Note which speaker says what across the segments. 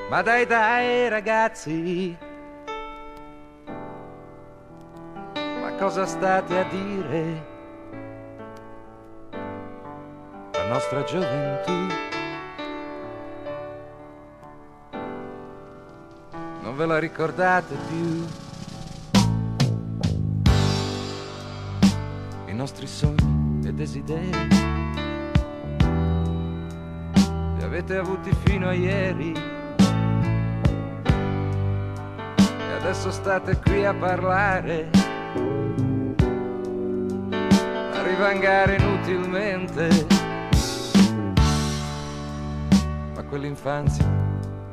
Speaker 1: Ma dai ragazzi, ma cosa state a dire? La nostra gioventù non ve la ricordate più? I nostri sogni e desideri li avete avuti fino a ieri e adesso state qui a parlare, a rivangare inutilmente. Ma quell'infanzia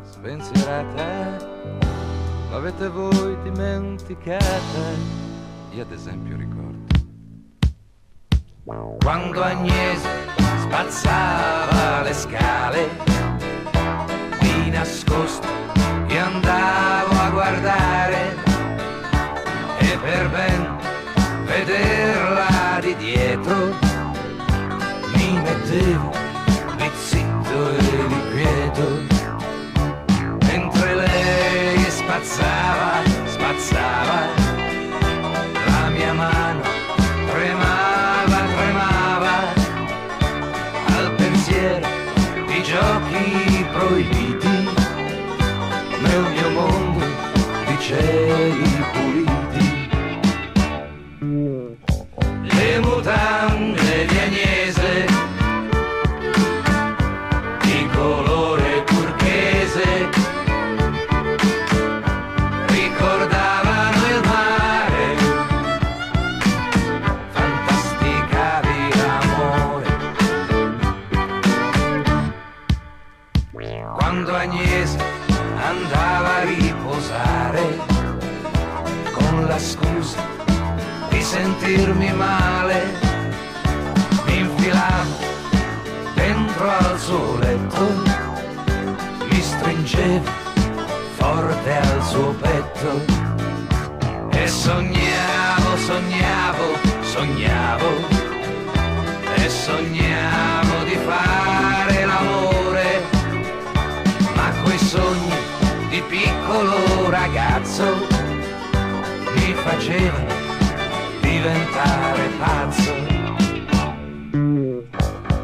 Speaker 1: spensierata l'avete voi dimenticata? Io ad esempio ricordo quando Agnese spazzava le scale, di nascosto io andavo a guardare e per ben vederla di dietro mi mettevo lì zitto e lì quieto, mentre lei spazzava, la mia mano tremava al pensiero di giochi proibiti nel mio mondo di cieli puliti. Le mutande di Agnese di colore turchese ricordavano il mare, fantasticavi l'amore. Quando Agnese andava a riposare con la scusa di sentirmi male, mi infilavo dentro al suo letto, mi stringevo forte al suo petto e sognavo di fare l'amore, ma quei sogni di piccolo ragazzo mi facevano diventare pazzo.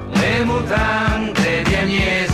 Speaker 1: Le mutande di Agnese